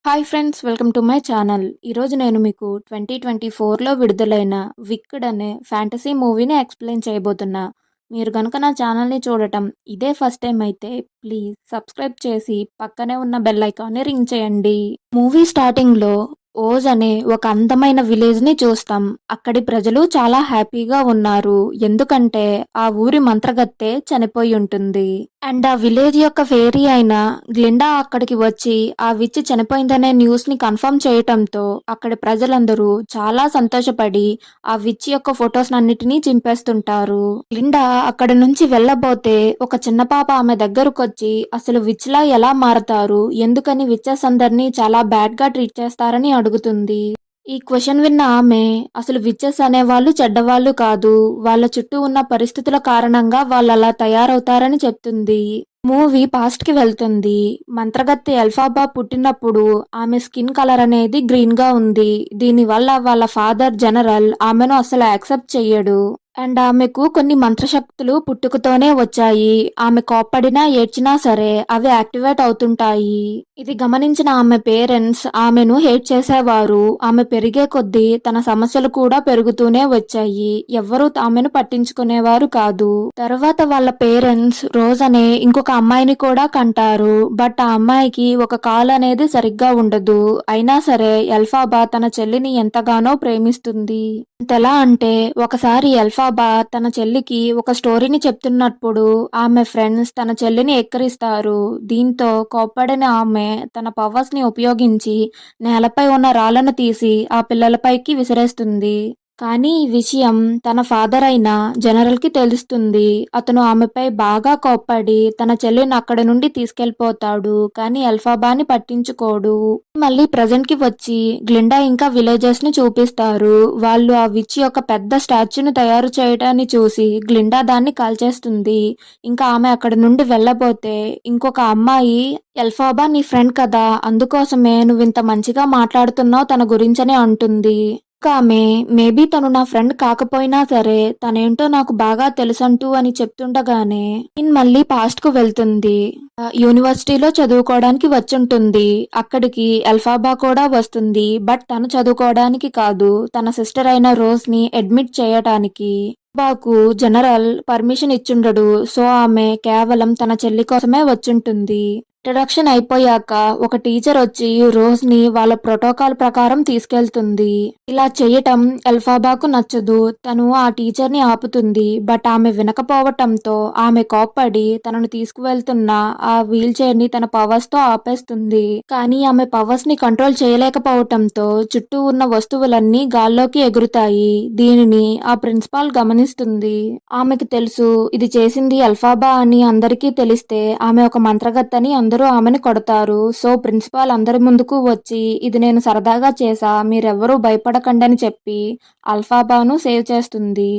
Hi friends, welcome to my channel. ఈరోజు నేను మీకు 2024లో విడుదలైన విక్డ్ అనే ఫ్యాంటసీ మూవీని ఎక్స్ప్లెయిన్ చేయబోతున్నా. మీరు కనుక నా ఛానల్ని చూడటం ఇదే ఫస్ట్ టైం అయితే ప్లీజ్ సబ్స్క్రైబ్ చేసి పక్కనే ఉన్న బెల్ ఐకాన్ని రింగ్ చేయండి. మూవీ స్టార్టింగ్లో ఓజ్ అనే ఒక అందమైన విలేజ్ని చూస్తాం. అక్కడి ప్రజలు చాలా హ్యాపీగా ఉన్నారు, ఎందుకంటే ఆ ఊరి మంత్రగత్తె చనిపోయి ఉంటుంది. అండ్ ఆ విలేజ్ యొక్క ఫేరీ అయిన గ్లిండా అక్కడికి వచ్చి ఆ విచ్ చనిపోయిందనే న్యూస్ ని కన్ఫర్మ్ చేయటంతో అక్కడి ప్రజలందరూ చాలా సంతోషపడి ఆ విచ్ యొక్క ఫొటోస్ అన్నిటినీ చింపేస్తుంటారు. గ్లిండా అక్కడి నుంచి వెళ్ళబోతే ఒక చిన్న పాప ఆమె దగ్గరకు వచ్చి అసలు విచ్ లా ఎలా మారతారు, ఎందుకని విచెస్ అందరినీ చాలా బ్యాడ్ గా ట్రీట్ చేస్తారని అడుగుతుంది. ఈ క్వశ్చన్ విన్న ఆమె అసలు విచెస్ అనేవాళ్ళు చెడ్డవాళ్ళు కాదు, వాళ్ళ చుట్టూ ఉన్న పరిస్థితుల కారణంగా వాళ్ళు అలా తయారవుతారని చెప్తుంది. మూవీ పాస్ట్ కి వెళ్తుంది. మంత్రగత్తె ఎల్ఫాబా పుట్టినప్పుడు ఆమె స్కిన్ కలర్ అనేది గ్రీన్ గా ఉంది. దీనివల్ల వాళ్ళ ఫాదర్ జనరల్ ఆమెను అసలు యాక్సెప్ట్ చెయ్యడు. అండ్ ఆమెకు కొన్ని మంత్రశక్తులు పుట్టుకతోనే వచ్చాయి. ఆమె కోప్పడినా ఏడ్చినా సరే అవి యాక్టివేట్ అవుతుంటాయి. ఇది గమనించిన ఆమె పేరెంట్స్ ఆమెను హేట్ చేసేవారు. ఆమె పెరిగే కొద్దీ తన సమస్యలు కూడా పెరుగుతూనే వచ్చాయి. ఎవ్వరూ ఆమెను పట్టించుకునేవారు కాదు. తర్వాత వాళ్ళ పేరెంట్స్ రోజ్ అనే ఇంకొక అమ్మాయిని కూడా కంటారు. బట్ ఆ అమ్మాయికి ఒక కాలు అనేది సరిగ్గా ఉండదు. అయినా సరే ఎల్ఫాబా తన చెల్లిని ఎంతగానో ప్రేమిస్తుంది. ఎలా అంటే ఒకసారి ఎల్ఫాబా తన చెల్లికి ఒక స్టోరీని చెప్తున్నప్పుడు ఆమె ఫ్రెండ్స్ తన చెల్లిని ఎక్కిరిస్తారు. దీంతో కోప్పడిన ఆమె తన పవర్స్ ని ఉపయోగించి నేలపై ఉన్న రాళ్లను తీసి ఆ పిల్లలపైకి విసిరేస్తుంది. కానీ ఈ విషయం తన ఫాదర్ అయిన జనరల్ కి తెలుస్తుంది. అతను ఆమెపై బాగా కోప్పడి తన చెల్లిని అక్కడి నుండి తీసుకెళ్లిపోతాడు. కానీ ఎల్ఫాబాని పట్టించుకోడు. మళ్ళీ ప్రజెంట్ కి వచ్చి గ్లిండా ఇంకా విలేజెస్ ని చూపిస్తారు. వాళ్ళు ఆ విచ్ యొక్క పెద్ద స్టాచ్యూని తయారు చేయడాన్ని చూసి గ్లిండా దాన్ని కాల్చేస్తుంది. ఇంకా ఆమె అక్కడి నుండి వెళ్ళబోతే ఇంకొక అమ్మాయి ఎల్ఫాబా నీ ఫ్రెండ్ కదా, అందుకోసమే నువ్వు ఇంత మంచిగా మాట్లాడుతున్నావు తన గురించనే అంటుంది. ఇంకా ఆమె మేబీ తను నా ఫ్రెండ్ కాకపోయినా సరే తనేంటో నాకు బాగా తెలుసంటూ అని చెప్తుండగానే మళ్ళీ పాస్ట్ కు వెళ్తుంది. యూనివర్సిటీలో చదువుకోవడానికి వచ్చుంటుంది. అక్కడికి ఎల్ఫాబా కూడా వస్తుంది. బట్ తను చదువుకోవడానికి కాదు, తన సిస్టర్ అయిన రోజ్ ని అడ్మిట్ చేయటానికి. బాకు జనరల్ పర్మిషన్ ఇచ్చుండడు. సో ఆమె కేవలం తన చెల్లి కోసమే వచ్చుంటుంది. ఇంట్రడక్షన్ అయిపోయాక ఒక టీచర్ వచ్చి రోజ్ ని వాళ్ళ ప్రోటోకాల్ ప్రకారం తీసుకెళ్తుంది. ఇలా చేయటం ఎల్ఫాబాకు నచ్చదు. తను ఆ టీచర్ ని ఆపుతుంది. బట్ ఆమె వినకపోవటంతో ఆమె కోప్పడి తనను తీసుకువెళ్తున్న ఆ వీల్ చైర్ ని తన పవర్స్ తో ఆపేస్తుంది. కానీ ఆమె పవర్స్ ని కంట్రోల్ చేయలేకపోవటంతో చుట్టూ ఉన్న వస్తువులన్నీ గాల్లోకి ఎగురుతాయి. దీనిని ఆ ప్రిన్సిపాల్ గమనిస్తుంది. ఆమెకు తెలుసు ఇది చేసింది ఎల్ఫాబా అని. అందరికీ తెలిస్తే ఆమె ఒక మంత్రగత్తని అందరూ ఆమెను కొడతారు. సో ప్రిన్సిపాల్ అందరి ముందుకు వచ్చి ఇది నేను సరదాగా చేశా, మీరెవ్వరూ భయపడకండి అని చెప్పి అల్ఫాబాను సేవ్ చేస్తుంది.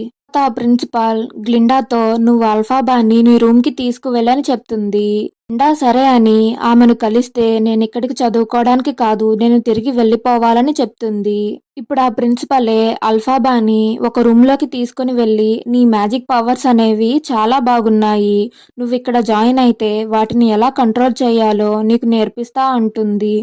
ఆ ప్రిన్సిపాల్ గ్లిండాతో నువ్వు అల్ఫాబాని నీ రూమ్ కి తీసుకువెళ్ళని చెప్తుంది. గ్లిండా సరే అని ఆమెను కలిస్తే నేను ఇక్కడికి చదువుకోవడానికి కాదు, నేను తిరిగి వెళ్ళిపోవాలని చెప్తుంది. ఇప్పుడు ఆ ప్రిన్సిపలే అల్ఫాబాని ఒక రూమ్ లోకి తీసుకుని వెళ్ళి నీ మ్యాజిక్ పవర్స్ అనేవి చాలా బాగున్నాయి, నువ్వు ఇక్కడ జాయిన్ అయితే వాటిని ఎలా కంట్రోల్ చేయాలో నీకు నేర్పిస్తా అంటుంది.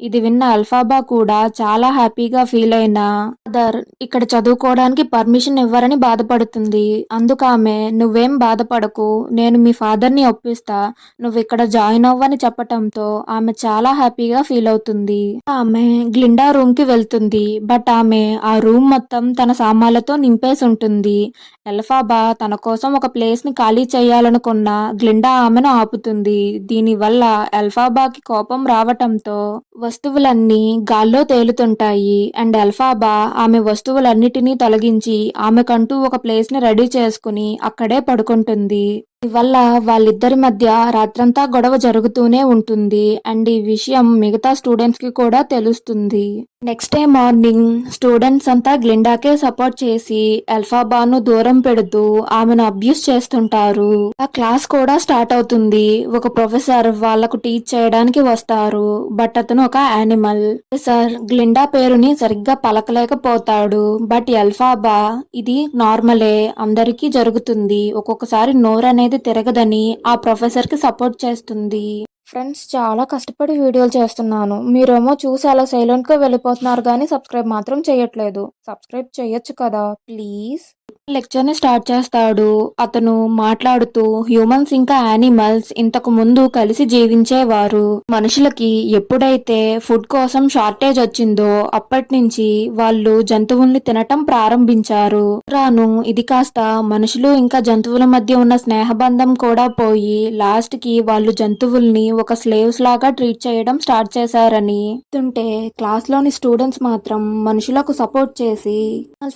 ఇది విన్న అల్ఫాబా కూడా చాలా హ్యాపీగా ఫీల్ అయినా ఫాదర్ ఇక్కడ చదువుకోవడానికి పర్మిషన్ ఇవ్వరని బాధపడుతుంది. అందుకు ఆమె నువ్వేం బాధపడకు, నేను మీ ఫాదర్ ని ఒప్పిస్తా, నువ్వు ఇక్కడ జాయిన్ అవ్వని చెప్పటంతో ఆమె చాలా హ్యాపీగా ఫీల్ అవుతుంది. ఆమె గ్లిండా రూమ్ కి వెళ్తుంది. బట్ ఆమె ఆ రూమ్ మొత్తం తన సామాన్లతో నింపేసి ఉంటుంది. ఎల్ఫాబా తన కోసం ఒక ప్లేస్ ని ఖాళీ చేయాలనుకున్న గ్లిండా ఆమెను ఆపుతుంది. దీనివల్ల ఎల్ఫాబాకి కోపం రావటంతో వస్తువులన్నీ గాల్లో తేలుతుంటాయి. అండ్ ఎల్ఫాబా ఆమె వస్తువులన్నిటినీ తొలగించి ఆమెకంటూ ఒక ప్లేస్ ని రెడీ చేసుకుని అక్కడే పడుకుంటుంది. వల్ల వాళ్ళిద్దరి మధ్య రాత్రంతా గొడవ జరుగుతూనే ఉంటుంది. అండ్ ఈ విషయం మిగతా స్టూడెంట్స్ కి కూడా తెలుస్తుంది. నెక్స్ట్ డే మార్నింగ్ స్టూడెంట్స్ అంతా గ్లిండాకే సపోర్ట్ చేసి ఎల్ఫాబాను దూరం పెడుతూ ఆమెను అబ్యూస్ చేస్తుంటారు. ఆ క్లాస్ కూడా స్టార్ట్ అవుతుంది. ఒక ప్రొఫెసర్ వాళ్లకు టీచ్ చేయడానికి వస్తారు. బట్ అతను ఒక యానిమల్. ప్రొఫెసర్ గ్లిండా పేరుని సరిగ్గా పలకలేకపోతాడు. బట్ ఎల్ఫాబా ఇది నార్మలే, అందరికీ జరుగుతుంది, ఒక్కొక్కసారి నోరు అనేది తిరగదని ఆ ప్రొఫెసర్ కి సపోర్ట్ చేస్తుంది. ఫ్రెండ్స్ చాలా కష్టపడి వీడియోలు చేస్తున్నాను. మీరేమో చూసి అలా సైలెంట్‌గా వెళ్ళిపోతున్నారు గానీ సబ్స్క్రైబ్ మాత్రం చేయట్లేదు. సబ్స్క్రైబ్ చేయొచ్చు కదా! ప్లీజ్. లెక్చర్‌ని స్టార్ట్ చేస్తాడు. అతను మాట్లాడుతూ హ్యూమన్స్ ఇంకా యానిమల్స్ ఇంతకు ముందు కలిసి జీవించేవారు. మనుషులకి ఎప్పుడైతే ఫుడ్ కోసం షార్టేజ్ వచ్చిందో అప్పట్నుంచి వాళ్ళు జంతువుల్ని తినటం ప్రారంభించారు. రాను ఇది కాస్త మనుషులు ఇంకా జంతువుల మధ్య ఉన్న స్నేహబంధం కూడా పోయి లాస్ట్‌కి వాళ్ళు జంతువుల్ని ఒక స్లేవ్స్ లాగా ట్రీట్ చేయడం స్టార్ట్ చేశారని చెప్తుంటే క్లాస్‌లోని స్టూడెంట్స్ మాత్రం మనుషులకు సపోర్ట్ చేసి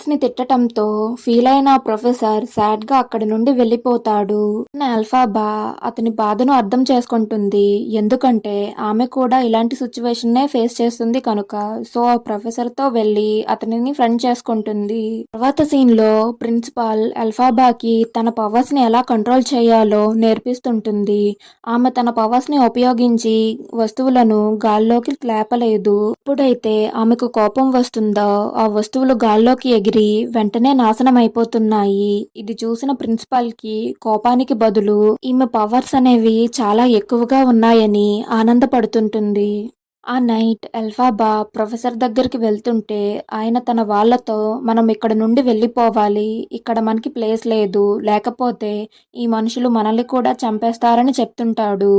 ని తిట్టటంతో ఫీల్ అయిన ఆ ప్రొఫెసర్ సాడ్ గా అక్కడి నుండి వెళ్ళిపోతాడు. అల్ఫాబా అతని బాధను అర్థం చేసుకుంటుంది. ఎందుకంటే ఆమె కూడా ఇలాంటి సిచ్యువేషన్ నే ఫేస్ చేస్తుంది కనుక. సో ఆ ప్రొఫెసర్ తో వెళ్ళి అతనిని ఫ్రెండ్ చేసుకుంటుంది. తర్వాత సీన్ లో ప్రిన్సిపాల్ అల్ఫాబాకి తన పవర్స్ ని ఎలా కంట్రోల్ చేయాలో నేర్పిస్తుంటుంది. ఆమె తన పవర్స్ ని ఉపయోగించి వస్తువులను గాల్లోకి లేపలేదు. ఎప్పుడైతే ఆమెకు కోపం వస్తుందో ఆ వస్తువులు గాల్లోకి ఎగిరి వెంటనే నాశనం అయిపోతున్నాయి. ఇది చూసిన ప్రిన్సిపాల్ కి కోపానికి బదులు ఈమె పవర్స్ అనేవి చాలా ఎక్కువగా ఉన్నాయని ఆనందపడుతుంటుంది. ఆ నైట్ ఎల్ఫాబా ప్రొఫెసర్ దగ్గరికి వెళ్తుంటే ఆయన తన వాళ్ళతో మనం ఇక్కడ నుండి వెళ్ళిపోవాలి. ఇక్కడ మనకి ప్లేస్ లేదు. లేకపోతే ఈ మనుషులు మనల్ని కూడా చంపేస్తారని చెప్తుంటాడు.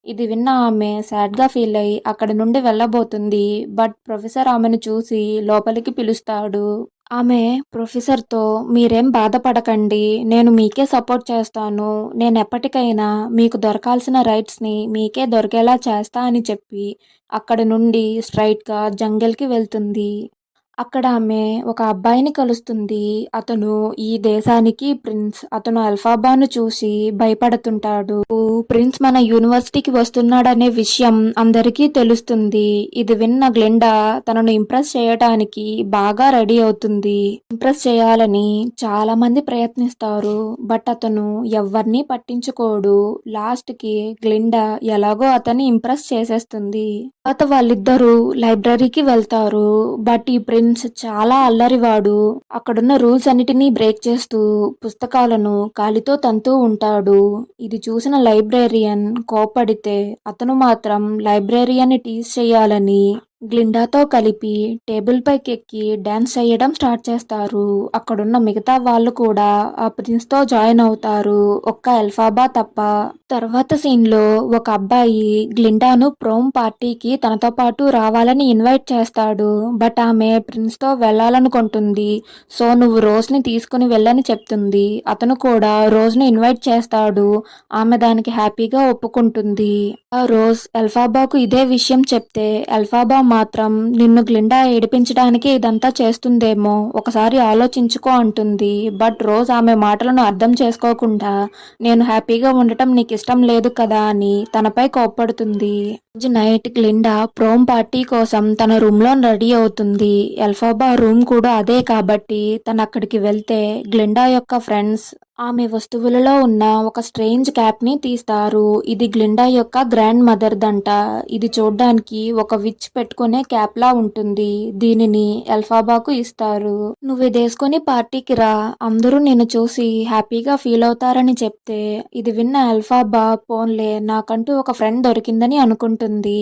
ఇది విన్న ఆమె సాడ్‌గా ఫీల్ అయ్యి అక్కడి నుండి వెళ్ళబోతుంది. బట్ ప్రొఫెసర్ ఆమెను చూసి లోపలికి పిలుస్తాడు. ఆమె ప్రొఫెసర్‌తో మీరేం బాధపడకండి. నేను మీకే సపోర్ట్ చేస్తాను. నేనెప్పటికైనా మీకు దొరకాల్సిన రైట్స్‌ని మీకే దొరికేలా చేస్తా అని చెప్పి అక్కడి నుండి స్ట్రెయిట్‌గా జంగల్‌కి వెళ్తుంది. అక్కడ ఆమె ఒక అబ్బాయిని కలుస్తుంది. అతను ఈ దేశానికి ప్రిన్స్. అతను అల్ఫాబాను చూసి భయపడుతుంటాడు. ప్రిన్స్ మన యూనివర్సిటీకి వస్తున్నాడనే విషయం అందరికీ తెలుస్తుంది. ఇది విన్న గ్లిండా తనను ఇంప్రెస్ చేయటానికి బాగా రెడీ అవుతుంది. ఇంప్రెస్ చేయాలని చాలా మంది ప్రయత్నిస్తారు. బట్ అతను ఎవ్వరినీ పట్టించుకోడు. లాస్ట్ కి గ్లిండా ఎలాగో అతన్ని ఇంప్రెస్ చేసేస్తుంది. తర్వాత వాళ్ళిద్దరూ లైబ్రరీకి వెళ్తారు. బట్ ఈ ప్రిన్స్ చాలా అల్లరివాడు. అక్కడున్న రూల్స్ అన్నిటినీ బ్రేక్ చేస్తూ పుస్తకాలను కాలితో తంతూ ఉంటాడు. ఇది చూసిన లైబ్రేరియన్ కోప్పడితే అతను మాత్రం లైబ్రేరియన్ని టీజ్ చేయాలని గ్లిండాతో కలిపి టేబుల్ పైకెక్కి డాన్స్ చేయడం స్టార్ట్ చేస్తారు. అక్కడున్న మిగతా వాళ్ళు కూడా ఆ ప్రిన్స్ తో జాయిన్ అవుతారు. ఒక్క ఎల్ఫాబా తప్ప. తర్వాత సీన్ లో ఒక అబ్బాయి గ్లిండాను ప్రోమ్ పార్టీకి తనతో పాటు రావాలని ఇన్వైట్ చేస్తాడు. బట్ ఆమె ప్రిన్స్ తో వెళ్ళాలనుకుంటుంది. సో నువ్వు రోజ్ ని తీసుకుని వెళ్ళని చెప్తుంది. అతను కూడా రోజ్ ని ఇన్వైట్ చేస్తాడు. ఆమె దానికి హ్యాపీగా ఒప్పుకుంటుంది. ఆ రోజ్ ఎల్ఫాబాకు ఇదే విషయం చెప్తే ఎల్ఫాబా మాత్రం నిన్ను గ్లిండా ఏడిపించడానికి ఇదంతా చేస్తుందేమో ఒకసారి ఆలోచించుకో అంటుంది. బట్ రోజ్ ఆమె మాటలను అర్థం చేసుకోకుండా నేను హ్యాపీగా ఉండటం నీకు ఇష్టం లేదు కదా అని తనపై కోప్పడుతుంది. రోజు నైట్ గ్లిండా ప్రోమ్ పార్టీ కోసం తన రూమ్ లో రెడీ అవుతుంది. ఎల్ఫాబా రూమ్ కూడా అదే కాబట్టి తను అక్కడికి వెళ్తే గ్లిండా యొక్క ఫ్రెండ్స్ ఆమె వస్తువులలో ఉన్న ఒక స్ట్రేంజ్ క్యాప్ ని తీస్తారు. ఇది గ్లిండా యొక్క గ్రాండ్ మదర్ దంట. ఇది చూడ్డానికి ఒక విచ్ పెట్టుకునే క్యాప్ లా ఉంటుంది. దీనిని ఎల్ఫాబాకు ఇస్తారు. నువ్వు ఇదేసుకొని పార్టీకి రా, అందరూ నిన్ను చూసి హ్యాపీగా ఫీల్ అవుతారని చెప్తే ఇది విన్న ఎల్ఫాబా పోన్లే నాకంటూ ఒక ఫ్రెండ్ దొరికిందని అనుకుంటుంది.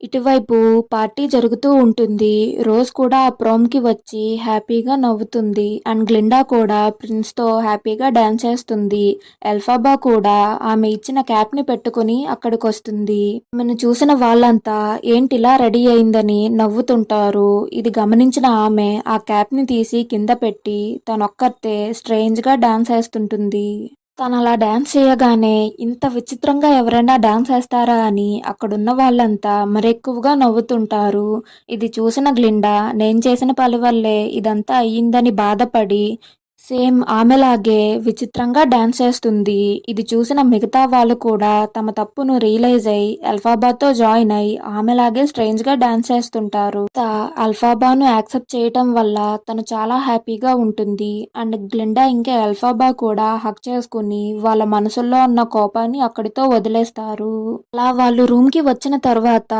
ఇటువైపు పార్టీ జరుగుతూ ఉంటుంది. రోజ్ కూడా ఆ ప్రోమ్ కి వచ్చి హ్యాపీగా నవ్వుతుంది. అండ్ గ్లిండా కూడా ప్రిన్స్ తో హ్యాపీగా డాన్స్ చేస్తుంది. ఎల్ఫాబా కూడా ఆమె ఇచ్చిన క్యాప్ ని పెట్టుకుని అక్కడికి వస్తుంది. ఆమెను చూసిన వాళ్ళంతా ఏంటిలా రెడీ అయిందని నవ్వుతుంటారు. ఇది గమనించిన ఆమె ఆ క్యాప్ ని తీసి కింద పెట్టి తనొక్కతే స్ట్రేంజ్ గా డాన్స్ వేస్తుంటుంది. తను అలా డాన్స్ చేయగానే ఇంత విచిత్రంగా ఎవరైనా డాన్స్ వేస్తారా అని అక్కడున్న వాళ్ళంతా మరెక్కువగా నవ్వుతుంటారు. ఇది చూసిన గ్లిండా నేను చేసిన పని వల్లే ఇదంతా అయ్యిందని బాధపడి సేమ్ ఆమెలాగే విచిత్రంగా డాన్స్ చేస్తుంది. ఇది చూసిన మిగతా వాళ్ళు కూడా తమ తప్పును రియలైజ్ అయి అల్ఫాబాతో జాయిన్ అయి ఆమెలాగే స్ట్రేంజ్ గా డాన్స్ చేస్తుంటారు. అల్ఫాబాను యాక్సెప్ట్ చేయటం వల్ల తను చాలా హ్యాపీగా ఉంటుంది. అండ్ గ్లిండా ఇంకా అల్ఫాబా కూడా హక్ చేసుకుని వాళ్ళ మనసుల్లో ఉన్న కోపాన్ని అక్కడితో వదిలేస్తారు. అలా వాళ్ళు రూమ్ కి వచ్చిన తర్వాత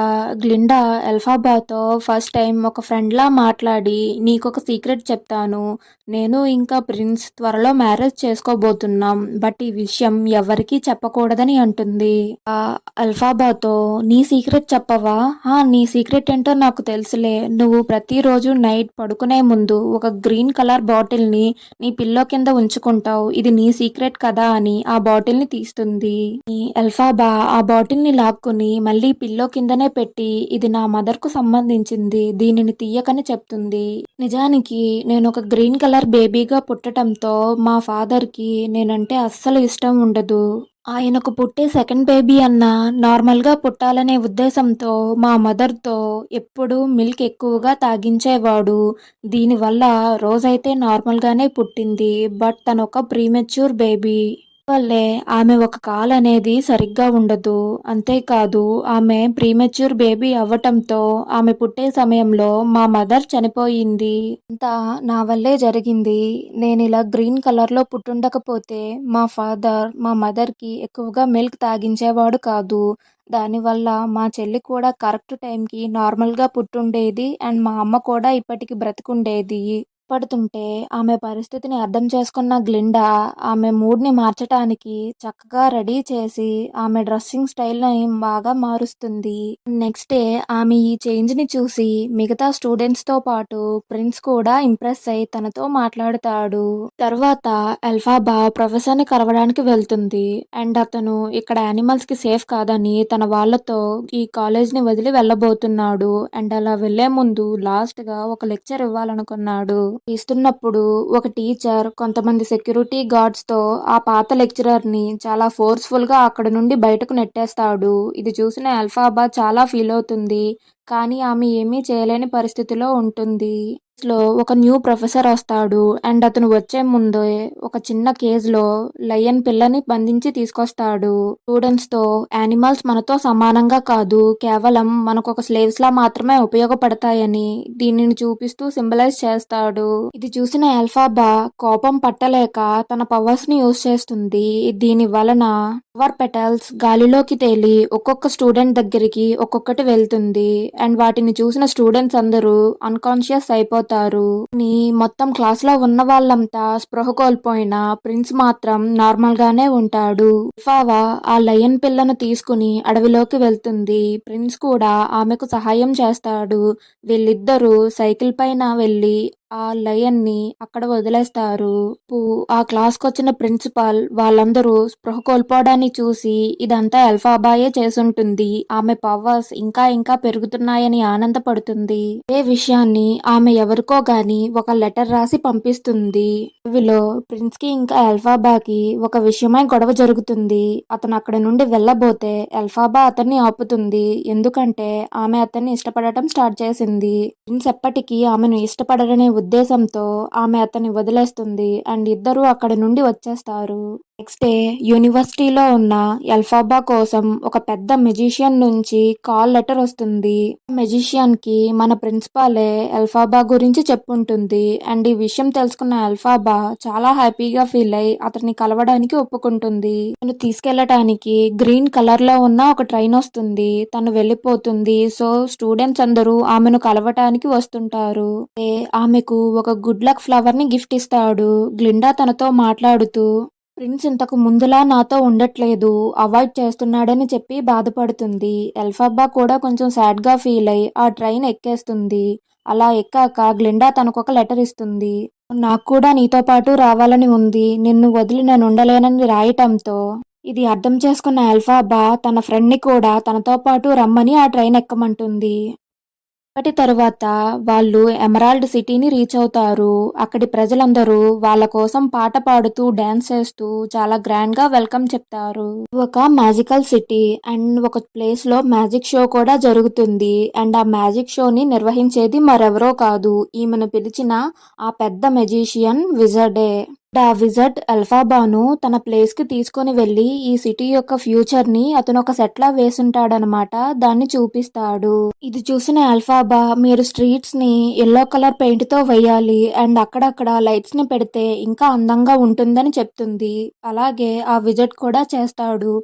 గ్లిండా అల్ఫాబాతో ఫస్ట్ టైం ఒక ఫ్రెండ్ లా మాట్లాడి నీకొక సీక్రెట్ చెప్తాను. నేను ఇంకా ప్రిన్స్ త్వరలో మ్యారేజ్ చేసుకోబోతున్నాం. బట్ ఈ విషయం ఎవరికీ చెప్పకూడదని అంటుంది. అల్ఫాబాతో నీ సీక్రెట్ చెప్పవా? నీ సీక్రెట్ ఏంటో నాకు తెలుసులే. నువ్వు ప్రతిరోజు నైట్ పడుకునే ముందు ఒక గ్రీన్ కలర్ బాటిల్ని నీ పిల్లో కింద ఉంచుకుంటావు. ఇది నీ సీక్రెట్ కదా అని ఆ బాటిల్ని తీస్తుంది. అల్ఫాబా ఆ బాటిల్ని లాక్కుని మళ్ళీ పిల్లో కిందనే పెట్టి ఇది నా మదర్ కు సంబంధించింది, దీనిని తీయకని చెప్తుంది. నిజానికి నేను ఒక గ్రీన్ కలర్ బేబీగా పుట్టటంతో మా ఫాదర్ కి నేనంటే అస్సలు ఇష్టం ఉండదు. ఆయనకు పుట్టే సెకండ్ బేబీ అన్న నార్మల్గా పుట్టాలనే ఉద్దేశంతో మా మదర్తో ఎప్పుడూ మిల్క్ ఎక్కువగా తాగించేవాడు. దీనివల్ల రోజైతే నార్మల్గానే పుట్టింది. బట్ తను ఒక ప్రీమెచ్యూర్ బేబీ వల్లే ఆమె ఒక కాల్ అనేది సరిగ్గా ఉండదు. అంతేకాదు ఆమె ప్రీమెచ్యూర్ బేబీ అవ్వటంతో ఆమె పుట్టే సమయంలో మా మదర్ చనిపోయింది. అంతా నా వల్లే జరిగింది. నేను ఇలా గ్రీన్ కలర్లో పుట్టుండకపోతే మా ఫాదర్ మా మదర్కి ఎక్కువగా మిల్క్ తాగించేవాడు కాదు. దానివల్ల మా చెల్లి కూడా కరెక్ట్ టైంకి నార్మల్గా పుట్టుండేది. అండ్ మా అమ్మ కూడా ఇప్పటికి బ్రతికుండేది. పడుతుంటే ఆమె పరిస్థితిని అర్థం చేసుకున్న గ్లిండా ఆమె మూడ్ని మార్చటానికి చక్కగా రెడీ చేసి ఆమె డ్రెస్సింగ్ స్టైల్ని బాగా మారుస్తుంది. నెక్స్ట్ డే ఆమె ఈ చేంజ్ని చూసి మిగతా స్టూడెంట్స్తో పాటు ప్రిన్స్ కూడా ఇంప్రెస్ అయి తనతో మాట్లాడుతాడు. తర్వాత ఎల్ఫాబా ప్రొఫెసర్ని కలవడానికి వెళ్తుంది. అండ్ అతను ఇక్కడ యానిమల్స్కి సేఫ్ కాదని తన వాళ్ళతో ఈ కాలేజ్ని వదిలి వెళ్ళబోతున్నాడు. అండ్ అలా వెళ్లే ముందు లాస్ట్గా ఒక లెక్చర్ ఇవ్వాలనుకున్నాడు. ఇస్తున్నప్పుడు ఒక టీచర్ కొంతమంది సెక్యూరిటీ గార్డ్స్తో ఆ పాత లెక్చరర్ని చాలా ఫోర్స్ఫుల్గా అక్కడ నుండి బయటకు నెట్టేస్తాడు. ఇది చూసిన అల్ఫాబా చాలా ఫీల్ అవుతుంది. కానీ ఆమె ఏమీ చేయలేని పరిస్థితిలో ఉంటుంది. లో ఒక న్యూ ప్రొఫెసర్ వస్తాడు. అండ్ అతను వచ్చే ముందే ఒక చిన్న కేజ్లో లయన్ పిల్లని బంధించి తీసుకొస్తాడు. స్టూడెంట్స్ తో యానిమల్స్ మనతో సమానంగా కాదు, కేవలం మనకు ఒక స్లేవ్స్ లా మాత్రమే ఉపయోగపడతాయని దీనిని చూపిస్తూ సింబలైజ్ చేస్తాడు. ఇది చూసిన అల్ఫాబా కోపం పట్టలేక తన పవర్స్ ని యూజ్ చేస్తుంది. దీని వలన ఫ్లవర్ పెటల్స్ గాలిలోకి తేలి ఒక్కొక్క స్టూడెంట్ దగ్గరికి ఒక్కొక్కటి వెళ్తుంది. అండ్ వాటిని చూసిన స్టూడెంట్స్ అందరూ అన్కాన్షియస్ అయిపోతారు. మొత్తం క్లాస్ లో ఉన్న వాళ్ళంతా స్పృహ కోల్పోయిన ప్రిన్స్ మాత్రం నార్మల్ గానే ఉంటాడు. అల్ఫావా ఆ లయన్ పిల్లను తీసుకుని అడవిలోకి వెళ్తుంది. ప్రిన్స్ కూడా ఆమెకు సహాయం చేస్తాడు. వీళ్ళిద్దరూ సైకిల్ పైన వెళ్లి ఆ లయన్ ని అక్కడ వదిలేస్తారు. ఆ క్లాస్ కు వచ్చిన ప్రిన్సిపాల్ వాళ్ళందరూ స్పృహ కోల్పోవడాన్ని చూసి ఇదంతా అల్ఫాబాయే చేసుంటుంది, ఆమె పవర్స్ ఇంకా ఇంకా పెరుగుతున్నాయని ఆనందపడుతుంది. ఏ విషయాన్ని ఆమె ఎవరికో గాని ఒక లెటర్ రాసి పంపిస్తుంది. అడవిలో ప్రిన్స్ కి ఇంకా అల్ఫాబాకి ఒక విషయమై గొడవ జరుగుతుంది. అతను అక్కడ నుండి వెళ్ళబోతే అల్ఫాబా అతన్ని ఆపుతుంది. ఎందుకంటే ఆమె అతన్ని ఇష్టపడటం స్టార్ట్ చేసింది. ప్రిన్స్ ఎప్పటికీ ఆమెను ఇష్టపడరనే ఉద్దేశంతో ఆమె అతన్ని వదిలేస్తుంది. అండ్ ఇద్దరూ అక్కడి నుండి వచ్చేస్తారు. నెక్స్ట్ డే యూనివర్సిటీలో ఉన్న అల్ఫాబా కోసం ఒక పెద్ద మెజిషియన్ నుంచి కాల్ లెటర్ వస్తుంది. మెజిషియన్ కి మన ప్రిన్సిపాలే అల్ఫాబా గురించి చెప్పుంటుంది. అండ్ ఈ విషయం తెలుసుకున్న అల్ఫాబా చాలా హ్యాపీగా ఫీల్ అయి అతన్ని కలవడానికి ఒప్పుకుంటుంది. తను తీసుకెళ్లటానికి గ్రీన్ కలర్ లో ఉన్న ఒక ట్రైన్ వస్తుంది. తను వెళ్ళిపోతుంది. సో స్టూడెంట్స్ అందరూ ఆమెను కలవటానికి వస్తుంటారు. ఆమెకు ఒక గుడ్ లక్ ఫ్లవర్ ని గిఫ్ట్ ఇస్తాడు. గ్లిండా తనతో మాట్లాడుతూ ప్రిన్స్ ఇంతకు ముందులా నాతో ఉండట్లేదు, అవాయిడ్ చేస్తున్నాడని చెప్పి బాధపడుతుంది. అల్ఫాబా కూడా కొంచెం సాడ్ గా ఫీల్ అయి ఆ ట్రైన్ ఎక్కేస్తుంది. అలా ఎక్కాక గ్లిండా తనకొక లెటర్ ఇస్తుంది. నాకు కూడా నీతో పాటు రావాలని ఉంది, నిన్ను వదిలి నేను ఉండలేనని రాయటంతో ఇది అర్థం చేసుకున్న అల్ఫాబా తన ఫ్రెండ్ ని కూడా తనతో పాటు రమ్మని ఆ ట్రైన్ ఎక్కమంటుంది. అప్పటి తరువాత వాళ్ళు ఎమరాల్డ్ సిటీని రీచ్ అవుతారు. అక్కడి ప్రజలందరూ వాళ్ళ కోసం పాట పాడుతూ డాన్స్ చేస్తూ చాలా గ్రాండ్ గా వెల్కమ్ చెప్తారు. ఒక మ్యాజికల్ సిటీ అండ్ ఒక ప్లేస్ లో మ్యాజిక్ షో కూడా జరుగుతుంది. అండ్ ఆ మ్యాజిక్ షోని నిర్వహించేది మరెవరో కాదు, ఈమెను పిలిచిన ఆ పెద్ద మెజిషియన్ విజర్డే. ఆ విజర్డ్ అల్ఫాబాను తన ప్లేస్ కి తీసుకుని వెళ్లి ఈ సిటీ యొక్క ఫ్యూచర్ ని అతను ఒక సెట్ లా వేసుంటాడనమాట, దాన్ని చూపిస్తాడు. ఇది చూసిన అల్ఫాబా మీరు స్ట్రీట్స్ ని ఎల్లో కలర్ పెయింట్ తో వేయాలి అండ్ అక్కడక్కడ లైట్స్ ని పెడితే ఇంకా అందంగా ఉంటుందని చెప్తుంది. అలాగే ఆ విజర్డ్ కూడా చేస్తాడు.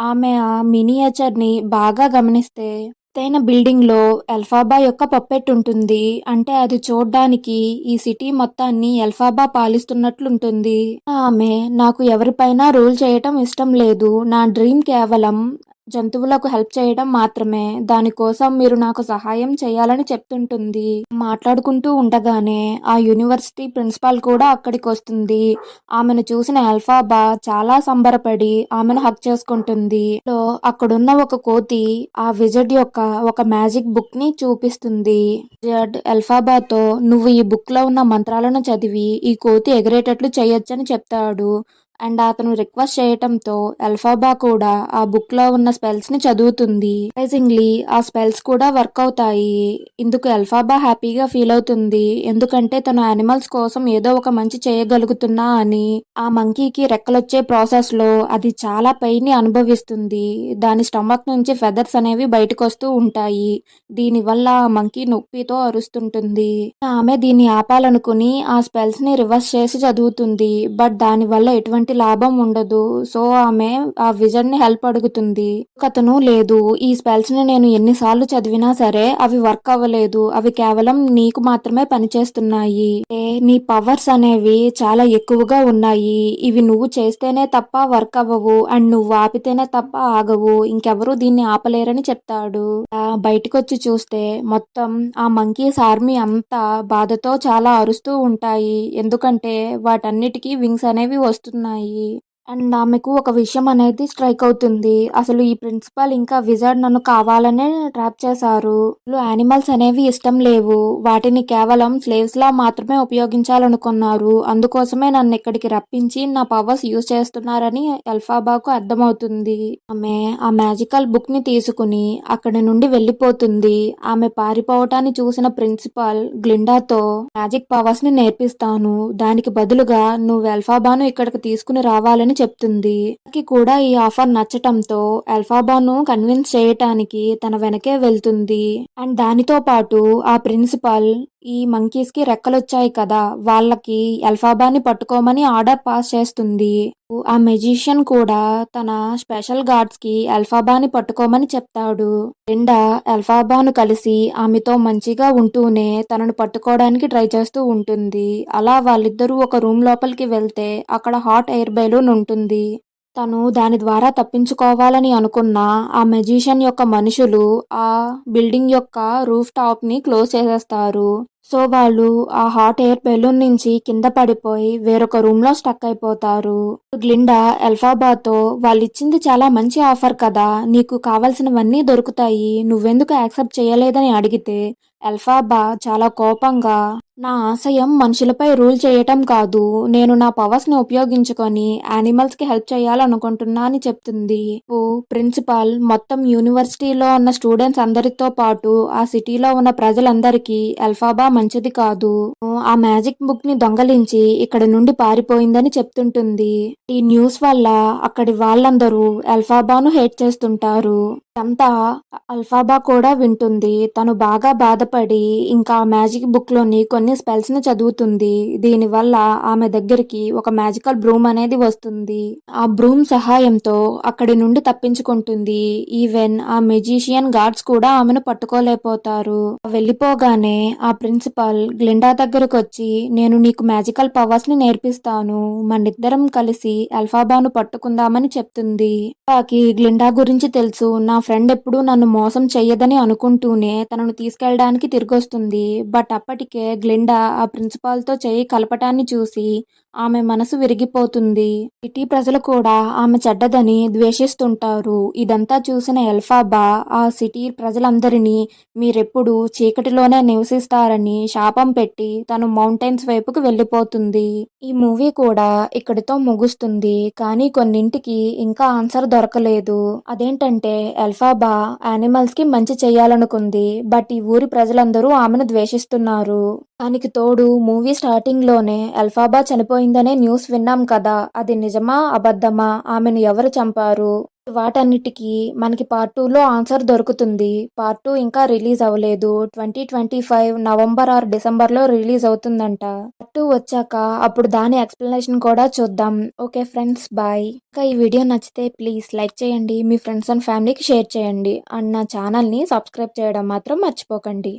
ఆమె ఆ మినియేచర్ ని బాగా గమనిస్తే ఎత్తైన బిల్డింగ్‌లో ఎల్ఫాబా యొక్క పప్పెట్ ఉంటుంది. అంటే అది చూడ్డానికి ఈ సిటీ మొత్తాన్ని ఎల్ఫాబా పాలిస్తున్నట్లుంటుంది. ఆమె నాకు ఎవరిపైనా రూల్ చేయటం ఇష్టం లేదు. నా డ్రీమ్ కేవలం జంతువులకు హెల్ప్ చేయడం మాత్రమే. దానికోసం మీరు నాకు సహాయం చేయాలని చెప్తుంటుంది. మాట్లాడుకుంటూ ఉండగానే ఆ యూనివర్సిటీ ప్రిన్సిపాల్ కూడా అక్కడికొస్తుంది. ఆమెను చూసిన ఎల్ఫాబా చాలా సంబరపడి ఆమెను హగ్ చేసుకుంటుంది. అక్కడున్న ఒక కోతి ఆ విజర్డ్ యొక్క ఒక మ్యాజిక్ బుక్ ని చూపిస్తుంది. విజర్డ్ ఎల్ఫాబాతో నువ్వు ఈ బుక్ లో ఉన్న మంత్రాలను చదివి ఈ కోతి ఎగిరేటట్లు చేయొచ్చని చెప్తాడు. అండ్ అతను రిక్వెస్ట్ చేయటంతో ఎల్ఫాబా కూడా ఆ బుక్ లో ఉన్న స్పెల్స్ ని చదువుతుంది. సర్ప్రైజింగ్లీ ఆ స్పెల్స్ కూడా వర్క్ అవుతాయి. ఇందుకు ఎల్ఫాబా హ్యాపీగా ఫీల్ అవుతుంది. ఎందుకంటే తను యానిమల్స్ కోసం ఏదో ఒక మంచి చేయగలుగుతున్నా అని. ఆ మంకీకి రెక్కలొచ్చే ప్రాసెస్ లో అది చాలా పెయిన్ ని అనుభవిస్తుంది. దాని స్టమక్ నుంచి ఫెదర్స్ అనేవి బయటకు వస్తూ ఉంటాయి. దీనివల్ల ఆ మంకీ నొప్పితో అరుస్తుంటుంది. ఆమె దీన్ని ఆపాలనుకుని ఆ స్పెల్స్ ని రివర్స్ చేసి చదువుతుంది. బట్ దాని వల్ల ఎటువంటి లాభం ఉండదు. సో ఆమె ఆ విజన్ ని హెల్ప్ అడుగుతుంది. అతను లేదు, ఈ స్పెల్స్ ని నేను ఎన్నిసార్లు చదివినా సరే అవి వర్క్ అవ్వలేదు. అవి కేవలం నీకు మాత్రమే పనిచేస్తున్నాయి. నీ పవర్స్ అనేవి చాలా ఎక్కువగా ఉన్నాయి. ఇవి నువ్వు చేస్తేనే తప్ప వర్క్ అవ్వవు. అండ్ నువ్వు ఆపితేనే తప్ప ఆగవు. ఇంకెవరూ దీన్ని ఆపలేరని చెప్తాడు. బయటకొచ్చి చూస్తే మొత్తం ఆ మంకీస్ ఆర్మీ అంతా బాధతో చాలా అరుస్తూ ఉంటాయి. ఎందుకంటే వాటన్నిటికీ వింగ్స్ అనేవి వస్తున్నాయి. అండ్ ఆమెకు ఒక విషయం అనేది స్ట్రైక్ అవుతుంది. అసలు ఈ ప్రిన్సిపల్ ఇంకా విజార్డ్ నన్ను కావాలనే ట్రాప్ చేశారు. యానిమల్స్ అనేవి ఇష్టం లేవు. వాటిని కేవలం స్లేవ్స్ లా మాత్రమే ఉపయోగించాలనుకున్నారు. అందుకోసమే నన్ను ఇక్కడికి రప్పించి నా పవర్స్ యూజ్ చేస్తున్నారని ఎల్ఫాబాకు అర్థమవుతుంది. ఆమె ఆ మ్యాజికల్ బుక్ ని తీసుకుని అక్కడి నుండి వెళ్ళిపోతుంది. ఆమె పారిపోవటాన్ని చూసిన ప్రిన్సిపాల్ గ్లిండాతో మ్యాజిక్ పవర్స్ ని నేర్పిస్తాను. దానికి బదులుగా నువ్వు ఎల్ఫాబాను ఇక్కడికి తీసుకుని రావాలని చెప్తుంది. తనకి కూడా ఈ ఆఫర్ నచ్చటంతో ఎల్ఫాబాను కన్విన్స్ చేయటానికి తన వెనకే వెళ్తుంది. అండ్ దానితో పాటు ఆ ప్రిన్సిపల్ ఈ మంకీస్ కి రెక్కలొచ్చాయి కదా, వాళ్ళకి ఎల్ఫాబాని పట్టుకోమని ఆర్డర్ పాస్ చేస్తుంది. ఆ మెజిషియన్ కూడా తన స్పెషల్ గార్డ్స్ కి ఎల్ఫాబాని పట్టుకోమని చెప్తాడు. లిండా ఎల్ఫాబాను కలిసి ఆమెతో మంచిగా ఉంటూనే తనను పట్టుకోవడానికి ట్రై చేస్తూ ఉంటుంది. అలా వాళ్ళిద్దరూ ఒక రూమ్ లోపలికి వెళ్తే అక్కడ హాట్ ఎయిర్ బెలూన్ ఉంటుంది. తను దాని ద్వారా తప్పించుకోవాలని అనుకున్న ఆ మెజిషియన్ యొక్క మనుషులు ఆ బిల్డింగ్ యొక్క రూఫ్ టాప్ ని క్లోజ్ చేసేస్తారు. సో వాళ్ళు ఆ హాట్ ఎయిర్ బెలూన్ నుంచి కింద పడిపోయి వేరొక రూమ్ లో స్టక్ అయిపోతారు. గ్లిండా ఎల్ఫాబాతో వాళ్ళిచ్చింది చాలా మంచి ఆఫర్ కదా, నీకు కావలసినవన్నీ దొరుకుతాయి, నువ్వెందుకు యాక్సెప్ట్ చేయలేదని అడిగితే ఎల్ఫాబా చాలా కోపంగా నా ఆశయం మనుషులపై రూల్ చేయటం కాదు, నేను నా పవర్స్ ని ఉపయోగించుకొని యానిమల్స్ కి హెల్ప్ చేయాలనుకుంటున్నా అని చెప్తుంది. ప్రిన్సిపాల్ మొత్తం యూనివర్సిటీలో ఉన్న స్టూడెంట్స్ అందరితో పాటు ఆ సిటీలో ఉన్న ప్రజలందరికీ ఎల్ఫాబా మంచిది కాదు, ఆ మ్యాజిక్ బుక్ ని దొంగలించి ఇక్కడ నుండి పారిపోయిందని చెప్తుంటుంది. ఈ న్యూస్ వల్ల అక్కడి వాళ్ళందరూ ఎల్ఫాబాను హేట్ చేస్తుంటారు. అంతా అల్ఫాబా కూడా వింటుంది. తను బాగా బాధపడి ఇంకా మ్యాజిక్ బుక్ లోని కొన్ని స్పెల్స్ ని చదువుతుంది. దీనివల్ల ఆమె దగ్గరికి ఒక మ్యాజికల్ బ్రూమ్ అనేది వస్తుంది. ఆ బ్రూమ్ సహాయంతో అక్కడి నుండి తప్పించుకుంటుంది. ఈవెన్ ఆ మెజిషియన్ గార్డ్స్ కూడా ఆమెను పట్టుకోలేకపోతారు. వెళ్ళిపోగానే ఆ ప్రిన్సిపల్ గ్లిండా దగ్గరకు వచ్చి నేను నీకు మ్యాజికల్ పవర్స్ ని నేర్పిస్తాను, మనిద్దరం కలిసి ఎల్ఫాబాను పట్టుకుందామని చెప్తుంది. గ్లిండా గురించి తెలుసు, నా ఫ్రెండ్ ఎప్పుడూ నన్ను మోసం చెయ్యదని అనుకుంటూనే తనను తీసుకెళ్ళడానికి తిరిగొస్తుంది. బట్ అప్పటికే గ్లిండా ఆ ప్రిన్సిపాల్ తో చెయ్యి కలపటాన్ని చూసి ఆమె మనసు విరిగిపోతుంది. సిటీ ప్రజలు కూడా ఆమె చెడ్డదని ద్వేషిస్తుంటారు. ఇదంతా చూసిన ఎల్ఫాబా ఆ సిటీ ప్రజలందరినీ మీరెప్పుడు చీకటిలోనే నివసిస్తారని శాపం పెట్టి తను మౌంటైన్స్ వైపుకు వెళ్ళిపోతుంది. ఈ మూవీ కూడా ఇక్కడితో ముగుస్తుంది. కానీ కొన్నింటికి ఇంకా ఆన్సర్ దొరకలేదు. అదేంటంటే ఎల్ఫాబా యానిమల్స్ కి మంచి చెయ్యాలనుకుంది. బట్ ఈ ఊరి ప్రజలందరూ ఆమెను ద్వేషిస్తున్నారు. దానికి తోడు మూవీ స్టార్టింగ్ లోనే ఎల్ఫాబా చనిపోయిందనే న్యూస్ విన్నాం కదా, అది నిజమా అబద్ధమా, ఆమెను ఎవరు చంపారు, వాటన్నిటికీ మనకి పార్ట్ 2లో ఆన్సర్ దొరుకుతుంది. పార్ట్ 2 ఇంకా రిలీజ్ అవ్వలేదు. 2025 నవంబర్ ఆర్ డిసెంబర్లో రిలీజ్ అవుతుందంట. పార్ట్ 2 వచ్చాక అప్పుడు దాని ఎక్స్ప్లెనేషన్ కూడా చూద్దాం. Okay friends, bye. ఇంకా ఈ వీడియో నచ్చితే ప్లీజ్ లైక్ చేయండి, మీ ఫ్రెండ్స్ అండ్ ఫ్యామిలీకి షేర్ చేయండి, అండ్ నా ఛానల్ని సబ్స్క్రైబ్ చేయడం మాత్రం మర్చిపోకండి.